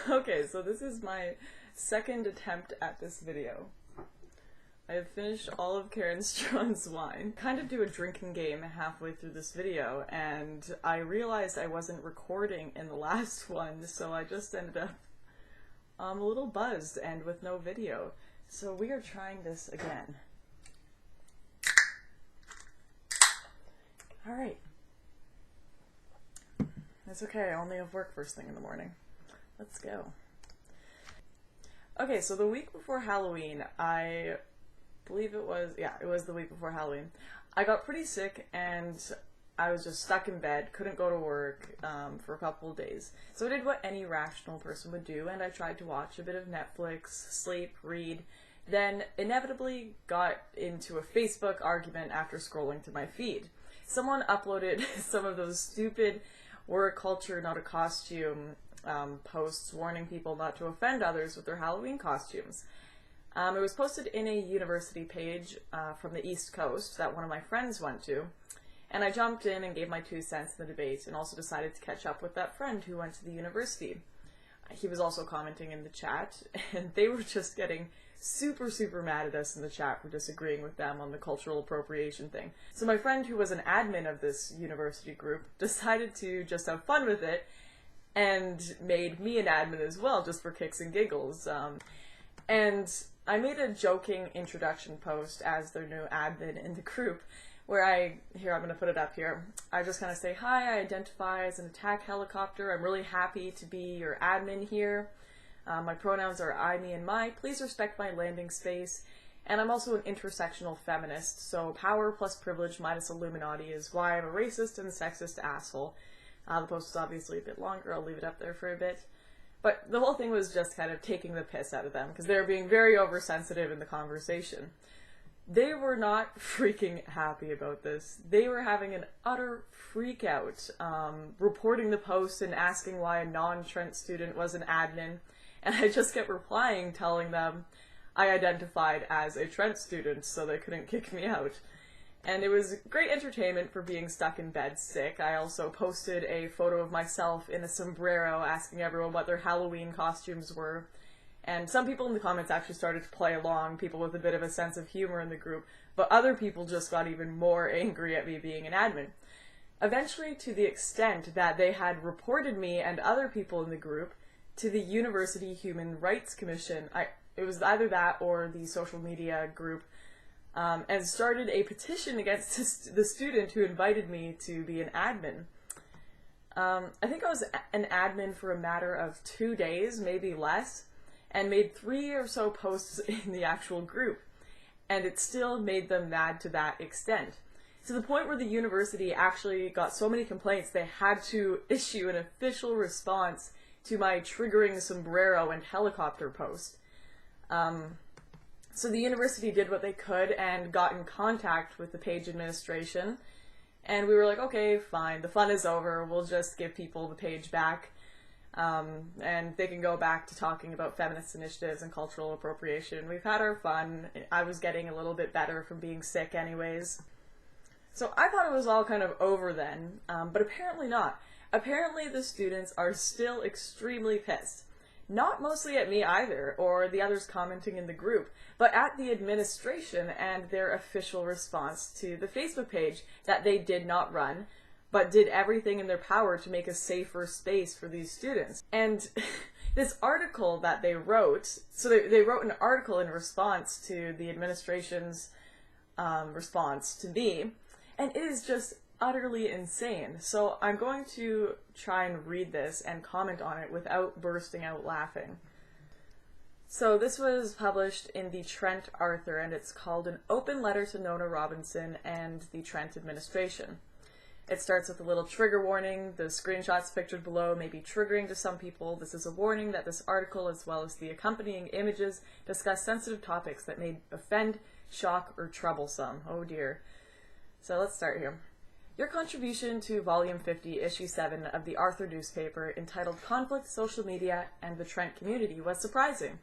Okay, so this is my second attempt at this video. I have finished all of Karen Strawn's wine. Kind of do a drinking game halfway through this video, and I realized I wasn't recording in the last one, so I just ended up a little buzzed and with no video. So we are trying this again. Alright. It's okay, I only have work first thing in the morning. Let's go. Okay, so the week before Halloween, I believe it was the week before Halloween. I got pretty sick and I was just stuck in bed, couldn't go to work for a couple of days. So I did what any rational person would do, and I tried to watch a bit of Netflix, sleep, read, then inevitably got into a Facebook argument after scrolling through my feed. Someone uploaded some of those stupid "we're a culture, not a costume" posts warning people not to offend others with their Halloween costumes. It was posted in a university page from the East Coast that one of my friends went to, and I jumped in and gave my 2 cents in the debate and also decided to catch up with that friend who went to the university. He was also commenting in the chat, and they were just getting super mad at us in the chat for disagreeing with them on the cultural appropriation thing. So my friend, who was an admin of this university group, decided to just have fun with it and made me an admin as well, just for kicks and giggles. And I made a joking introduction post as their new admin in the group, where I'm going to put it up here. I just kind of say, "Hi, I identify as an attack helicopter. I'm really happy to be your admin here. My pronouns are I, me, and my. Please respect my landing space. And I'm also an intersectional feminist, so power plus privilege minus Illuminati is why I'm a racist and sexist asshole." The post is obviously a bit longer. I'll leave it up there for a bit. But the whole thing was just kind of taking the piss out of them, because they were being very oversensitive in the conversation. They were not freaking happy about this. They were having an utter freak out, reporting the post and asking why a non-Trent student was an admin. And I just kept replying, telling them I identified as a Trent student, so they couldn't kick me out. And it was great entertainment for being stuck in bed sick. I also posted a photo of myself in a sombrero asking everyone what their Halloween costumes were. And some people in the comments actually started to play along, people with a bit of a sense of humor in the group, but other people just got even more angry at me being an admin. Eventually, to the extent that they had reported me and other people in the group to the University Human Rights Commission. It was either that or the social media group, and started a petition against the student who invited me to be an admin. I think I was an admin for a matter of 2 days, maybe less, and made 3 or so posts in the actual group, and it still made them mad to that extent. To the point where the university actually got so many complaints they had to issue an official response to my triggering sombrero and helicopter post. So the university did what they could and got in contact with the page administration, and we were like, okay, fine, the fun is over, we'll just give people the page back, and they can go back to talking about feminist initiatives and cultural appropriation. We've had our fun. I was getting a little bit better from being sick anyways. So I thought it was all kind of over then, but apparently not. Apparently the students are still extremely pissed. Not mostly at me either, or the others commenting in the group, but at the administration and their official response to the Facebook page that they did not run, but did everything in their power to make a safer space for these students. And this article that they wrote, so they wrote an article in response to the administration's response to me, and it is just utterly insane. So I'm going to try and read this and comment on it without bursting out laughing. So this was published in the Trent Arthur, and it's called An Open Letter to Nona Robinson and the Trent Administration. It starts with a little trigger warning. The screenshots pictured below may be triggering to some people. This is a warning that this article, as well as the accompanying images, discuss sensitive topics that may offend, shock, or trouble some. Oh dear. So let's start here. Your contribution to Volume 50, Issue 7 of the Arthur newspaper, entitled Conflict, Social Media, and the Trent Community, was surprising,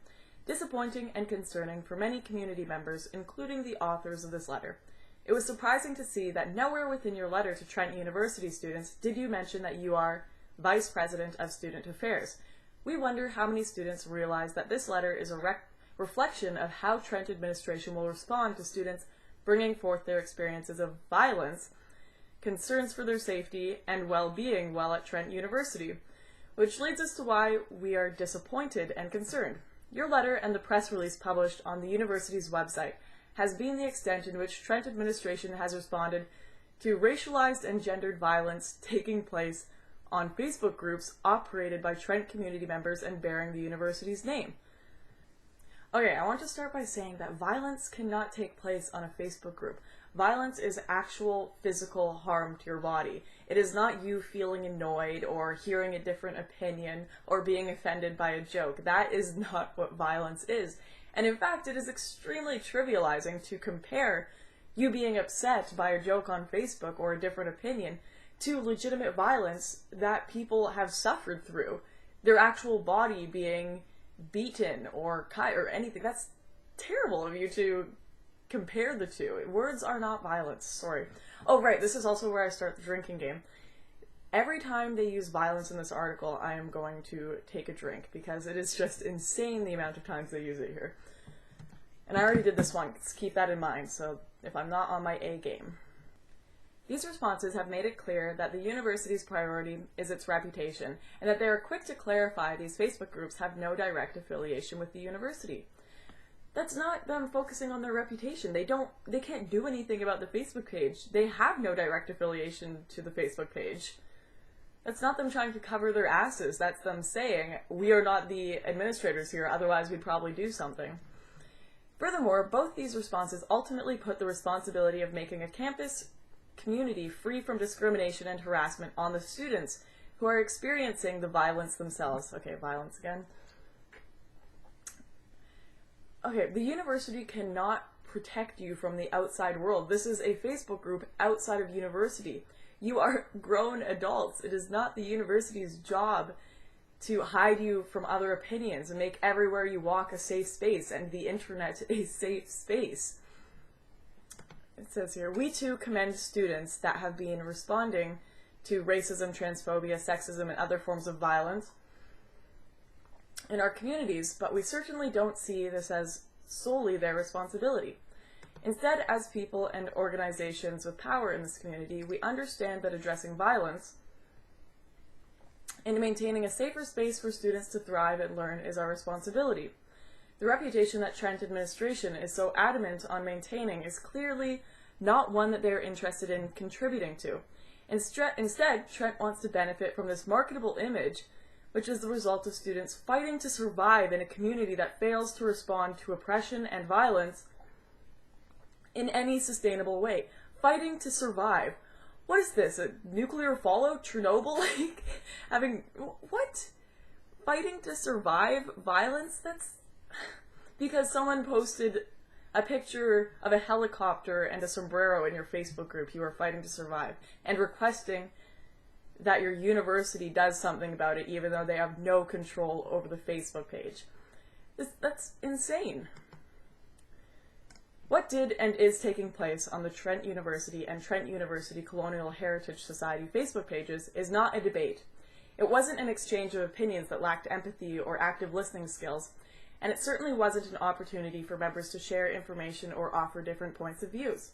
disappointing, and concerning for many community members, including the authors of this letter. It was surprising to see that nowhere within your letter to Trent University students did you mention that you are Vice President of Student Affairs, We wonder how many students realize that this letter is a reflection of how Trent administration will respond to students bringing forth their experiences of violence, concerns for their safety, and well-being while at Trent University, which leads us to why we are disappointed and concerned. Your letter and the press release published on the university's website has been the extent in which Trent administration has responded to racialized and gendered violence taking place on Facebook groups operated by Trent community members and bearing the university's name. Okay, I want to start by saying that violence cannot take place on a Facebook group. Violence is actual physical harm to your body. It is not you feeling annoyed or hearing a different opinion or being offended by a joke. That is not what violence is. And in fact, it is extremely trivializing to compare you being upset by a joke on Facebook or a different opinion to legitimate violence that people have suffered through. Their actual body being beaten or cut or anything. That's terrible of you to compare the two. Words are not violence. Sorry. Oh, right. This is also where I start the drinking game. Every time they use violence in this article, I am going to take a drink because it is just insane the amount of times they use it here. And I already did this once. Keep that in mind. So if I'm not on my A game. These responses have made it clear that the university's priority is its reputation, and that they are quick to clarify these Facebook groups have no direct affiliation with the university. That's not them focusing on their reputation. They can't do anything about the Facebook page. They have no direct affiliation to the Facebook page. That's not them trying to cover their asses. That's them saying, we are not the administrators here, otherwise we'd probably do something. Furthermore, both these responses ultimately put the responsibility of making a campus community free from discrimination and harassment on the students who are experiencing the violence themselves. Okay, violence again. Okay, the university cannot protect you from the outside world. This is a Facebook group outside of university. You are grown adults. It is not the university's job to hide you from other opinions and make everywhere you walk a safe space and the internet a safe space. It says here, we too commend students that have been responding to racism, transphobia, sexism, and other forms of violence in our communities, but we certainly don't see this as solely their responsibility. Instead, as people and organizations with power in this community, we understand that addressing violence and maintaining a safer space for students to thrive and learn is our responsibility. The reputation that Trent administration is so adamant on maintaining is clearly not one that they are interested in contributing to. Instead, Trent wants to benefit from this marketable image, which is the result of students fighting to survive in a community that fails to respond to oppression and violence in any sustainable way. Fighting to survive. What is this? A nuclear fallout? Chernobyl? Like, having... What? Fighting to survive violence? That's... Because someone posted a picture of a helicopter and a sombrero in your Facebook group, you are fighting to survive, and requesting that your university does something about it even though they have no control over the Facebook page. That's insane. What did and is taking place on the Trent University and Trent University Colonial Heritage Society Facebook pages is not a debate. It wasn't an exchange of opinions that lacked empathy or active listening skills, and it certainly wasn't an opportunity for members to share information or offer different points of views.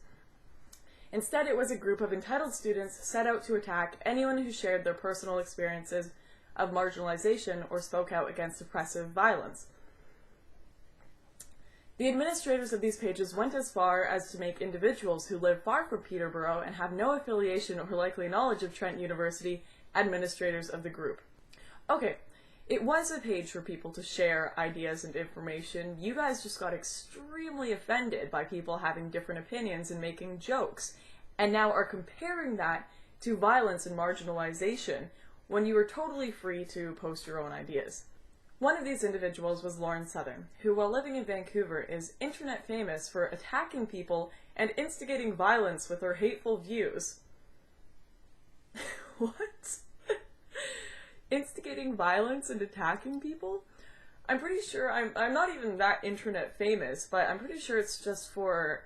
Instead, it was a group of entitled students set out to attack anyone who shared their personal experiences of marginalization or spoke out against oppressive violence. The administrators of these pages went as far as to make individuals who live far from Peterborough and have no affiliation or likely knowledge of Trent University administrators of the group. Okay. It was a page for people to share ideas and information. You guys just got extremely offended by people having different opinions and making jokes, and now are comparing that to violence and marginalization when you were totally free to post your own ideas. One of these individuals was Lauren Southern, who while living in Vancouver is internet famous for attacking people and instigating violence with her hateful views. What? Instigating violence and attacking people? I'm pretty sure I'm not even that internet famous, but I'm pretty sure it's just for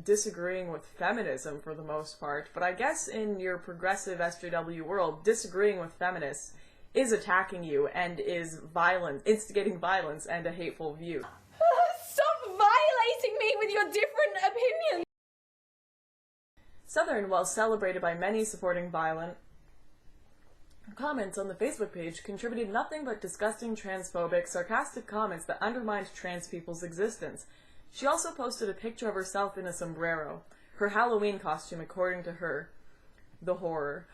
disagreeing with feminism for the most part. But I guess in your progressive SJW world, disagreeing with feminists is attacking you and is instigating violence and a hateful view. Stop violating me with your different opinions! Southern, while celebrated by many supporting violent comments on the Facebook page, contributed nothing but disgusting, transphobic, sarcastic comments that undermined trans people's existence. She also posted a picture of herself in a sombrero, her Halloween costume according to her. The horror.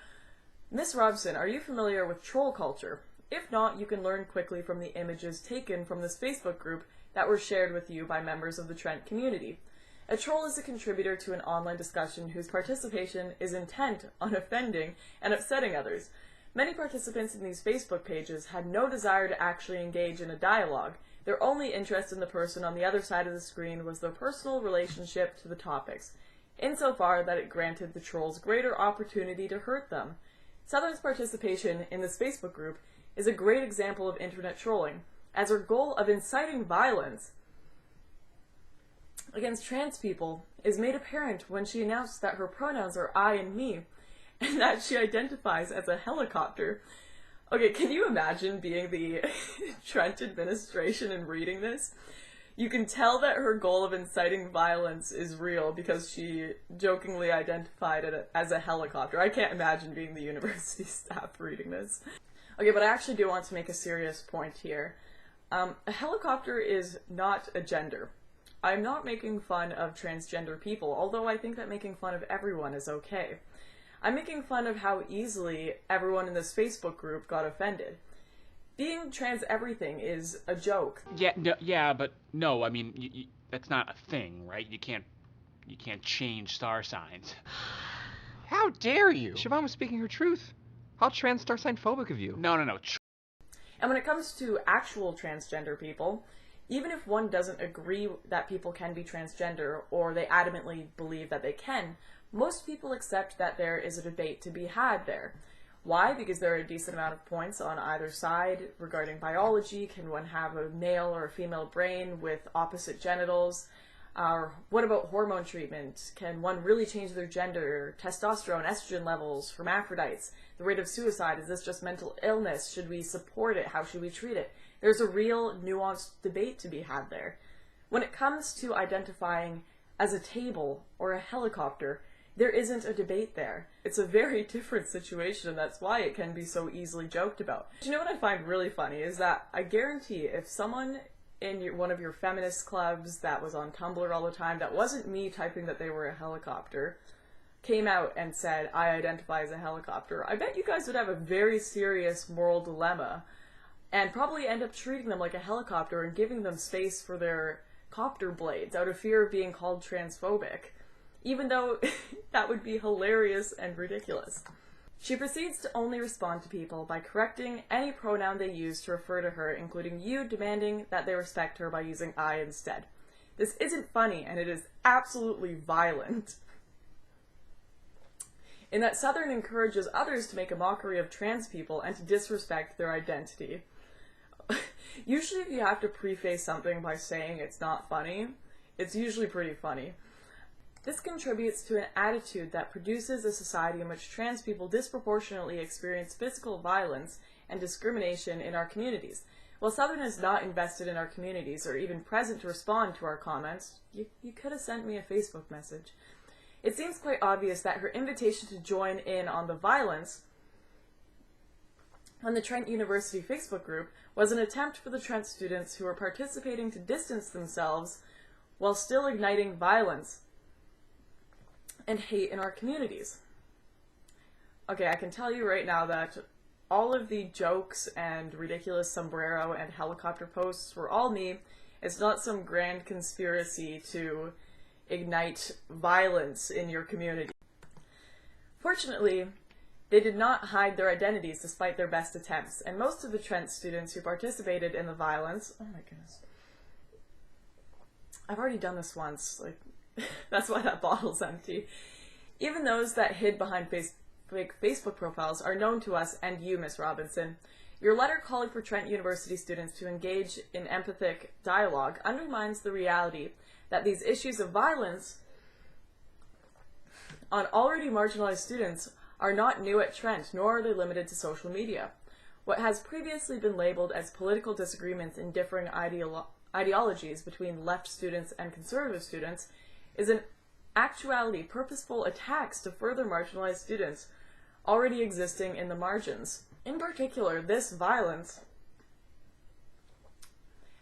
Miss Robson, are you familiar with troll culture? If not, you can learn quickly from the images taken from this Facebook group that were shared with you by members of the Trent community. A troll is a contributor to an online discussion whose participation is intent on offending and upsetting others. Many participants in these Facebook pages had no desire to actually engage in a dialogue. Their only interest in the person on the other side of the screen was their personal relationship to the topics, insofar that it granted the trolls greater opportunity to hurt them. Southern's participation in this Facebook group is a great example of internet trolling, as her goal of inciting violence against trans people is made apparent when she announced that her pronouns are I and me, and that she identifies as a helicopter. Okay, can you imagine being the Trent administration and reading this? You can tell that her goal of inciting violence is real because she jokingly identified it as a helicopter. I can't imagine being the university staff reading this. Okay, but I actually do want to make a serious point here. A helicopter is not a gender. I'm not making fun of transgender people, although I think that making fun of everyone is okay. I'm making fun of how easily everyone in this Facebook group got offended. Being trans everything is a joke. But no, I mean, that's not a thing, right? You can't change star signs. How dare you? Siobhan was speaking her truth. How trans star sign phobic of you. No. And when it comes to actual transgender people, even if one doesn't agree that people can be transgender, or they adamantly believe that they can, most people accept that there is a debate to be had there. Why? Because there are a decent amount of points on either side regarding biology. Can one have a male or a female brain with opposite genitals? Or what about hormone treatment? Can one really change their gender? Testosterone, estrogen levels, hermaphrodites, the rate of suicide, is this just mental illness? Should we support it? How should we treat it? There's a real nuanced debate to be had there. When it comes to identifying as a table or a helicopter, there isn't a debate there. It's a very different situation, and that's why it can be so easily joked about. Do you know what I find really funny is that I guarantee if someone in one of your feminist clubs that was on Tumblr all the time, that wasn't me typing that they were a helicopter, came out and said, I identify as a helicopter, I bet you guys would have a very serious moral dilemma and probably end up treating them like a helicopter and giving them space for their copter blades out of fear of being called transphobic, even though that would be hilarious and ridiculous. She proceeds to only respond to people by correcting any pronoun they use to refer to her, including you, demanding that they respect her by using I instead. This isn't funny, and it is absolutely violent. In that Southern encourages others to make a mockery of trans people and to disrespect their identity. Usually if you have to preface something by saying it's not funny, it's usually pretty funny. This contributes to an attitude that produces a society in which trans people disproportionately experience physical violence and discrimination in our communities. While Southern is not invested in our communities or even present to respond to our comments, you could have sent me a Facebook message. It seems quite obvious that her invitation to join in on the violence on the Trent University Facebook group was an attempt for the Trent students who were participating to distance themselves while still igniting violence and hate in our communities. Okay, I can tell you right now that all of the jokes and ridiculous sombrero and helicopter posts were all me. It's not some grand conspiracy to ignite violence in your community. Fortunately, they did not hide their identities despite their best attempts, and most of the Trent students who participated in the violence— oh my goodness. I've already done this once, like, that's why that bottle's empty. Even those that hid behind fake Facebook profiles are known to us and you, Miss Robinson. Your letter calling for Trent University students to engage in empathic dialogue undermines the reality that these issues of violence on already marginalized students are not new at Trent, nor are they limited to social media. What has previously been labeled as political disagreements in differing ideologies between left students and conservative students is in actuality purposeful attacks to further marginalized students already existing in the margins. In particular, this violence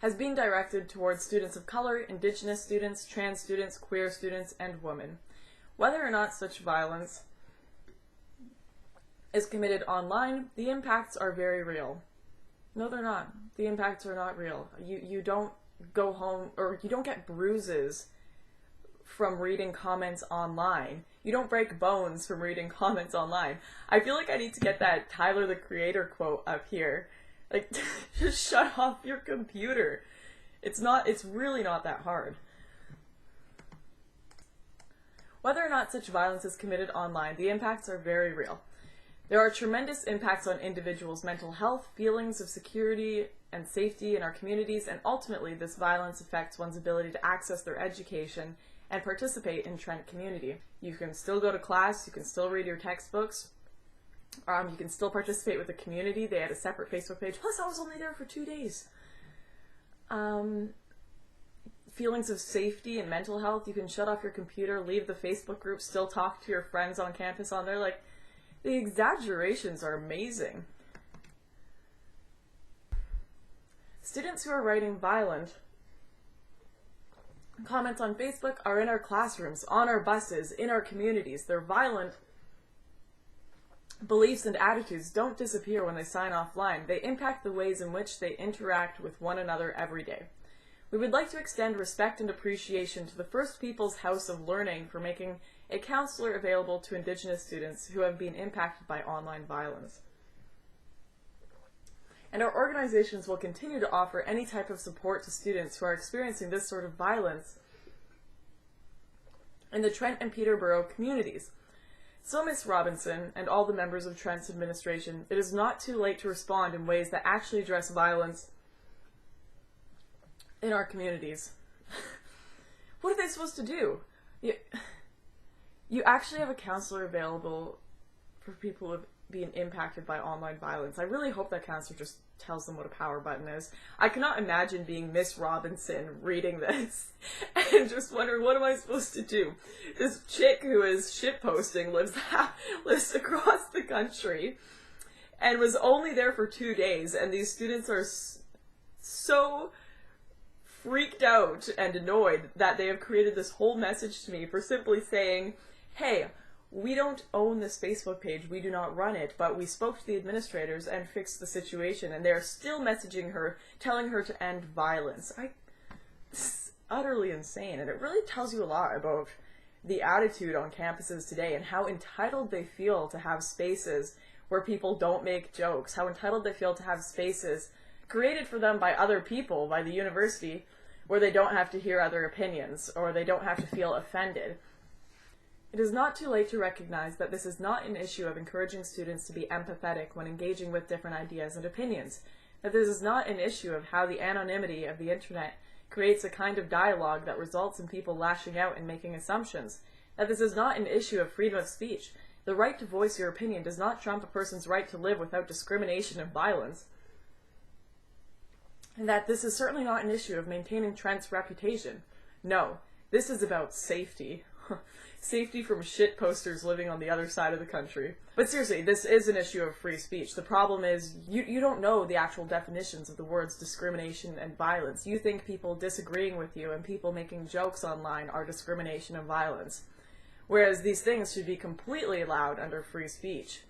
has been directed towards students of color, indigenous students, trans students, queer students, and women. Whether or not such violence is committed online, the impacts are very real. No, they're not. The impacts are not real. You don't go home, or you don't get bruises from reading comments online. You don't break bones from reading comments online. I feel like I need to get that Tyler the Creator quote up here. Like, just shut off your computer. It's really not that hard. Whether or not such violence is committed online, the impacts are very real. There are tremendous impacts on individuals' mental health, feelings of security and safety in our communities, and ultimately this violence affects one's ability to access their education and participate in Trent community. You can still go to class, you can still read your textbooks, you can still participate with the community. They had a separate Facebook page. Plus, I was only there for 2 days. Feelings of safety and mental health, you can shut off your computer, leave the Facebook group, still talk to your friends on campus on there. Like, the exaggerations are amazing. Students who are writing violent comments on Facebook are in our classrooms, on our buses, in our communities. Their violent beliefs and attitudes don't disappear when they sign offline. They impact the ways in which they interact with one another every day. We would like to extend respect and appreciation to the First People's House of Learning for making a counselor available to Indigenous students who have been impacted by online violence. And our organizations will continue to offer any type of support to students who are experiencing this sort of violence in the Trent and Peterborough communities. So, Ms. Robinson and all the members of Trent's administration, it is not too late to respond in ways that actually address violence in our communities. What are they supposed to do? You actually have a counselor available for people who have been impacted by online violence. I really hope that counselor just tells them what a power button is. I cannot imagine being Miss Robinson reading this and just wondering, what am I supposed to do? This chick who is shitposting lives across the country and was only there for 2 days, and these students are so freaked out and annoyed that they have created this whole message to me for simply saying, hey, we don't own this Facebook page, we do not run it, but we spoke to the administrators and fixed the situation, and they're still messaging her, telling her to end violence. This is utterly insane, and it really tells you a lot about the attitude on campuses today and how entitled they feel to have spaces where people don't make jokes, how entitled they feel to have spaces created for them by other people, by the university, where they don't have to hear other opinions, or they don't have to feel offended. It is not too late to recognize that this is not an issue of encouraging students to be empathetic when engaging with different ideas and opinions, that this is not an issue of how the anonymity of the internet creates a kind of dialogue that results in people lashing out and making assumptions, that this is not an issue of freedom of speech. The right to voice your opinion does not trump a person's right to live without discrimination and violence, and that this is certainly not an issue of maintaining Trent's reputation. No, this is about safety. Safety from shit posters living on the other side of the country. But seriously, this is an issue of free speech. The problem is, you don't know the actual definitions of the words discrimination and violence. You think people disagreeing with you and people making jokes online are discrimination and violence. Whereas these things should be completely allowed under free speech.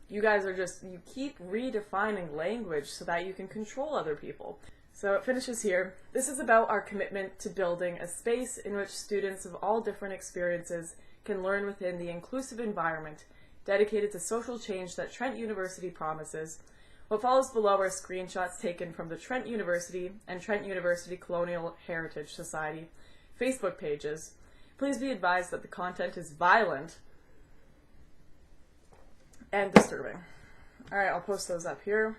You guys are you keep redefining language so that you can control other people. So it finishes here. This is about our commitment to building a space in which students of all different experiences can learn within the inclusive environment dedicated to social change that Trent University promises. What follows below are screenshots taken from the Trent University and Trent University Colonial Heritage Society Facebook pages. Please be advised that the content is violent and disturbing. Alright, I'll post those up here.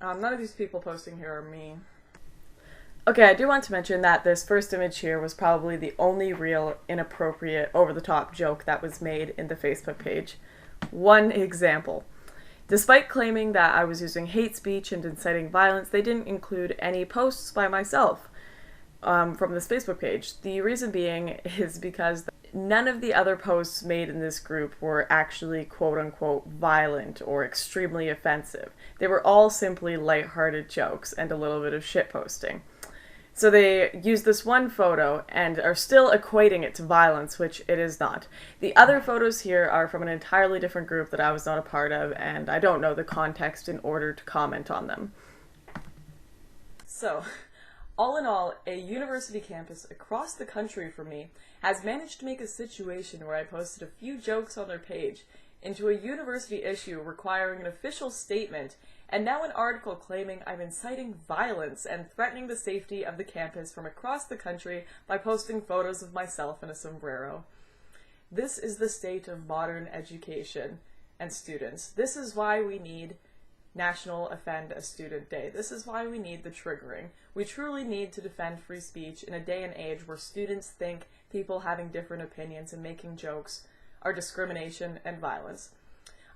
None of these people posting here are me. Okay, I do want to mention that this first image here was probably the only real inappropriate, over-the-top joke that was made in the Facebook page. One example. Despite claiming that I was using hate speech and inciting violence, they didn't include any posts by myself from this Facebook page. The reason being is because none of the other posts made in this group were actually quote-unquote violent or extremely offensive. They were all simply lighthearted jokes and a little bit of shitposting. So they used this one photo and are still equating it to violence, which it is not. The other photos here are from an entirely different group that I was not a part of, and I don't know the context in order to comment on them. So, all in all, a university campus across the country from me has managed to make a situation where I posted a few jokes on their page into a university issue requiring an official statement, and now an article claiming I'm inciting violence and threatening the safety of the campus from across the country by posting photos of myself in a sombrero. This is the state of modern education and students. This is why we need National Offend a Student Day. This is why we need the triggering. We truly need to defend free speech in a day and age where students think people having different opinions and making jokes are discrimination and violence.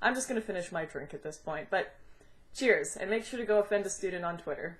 I'm just going to finish my drink at this point, but cheers, and make sure to go offend a student on Twitter.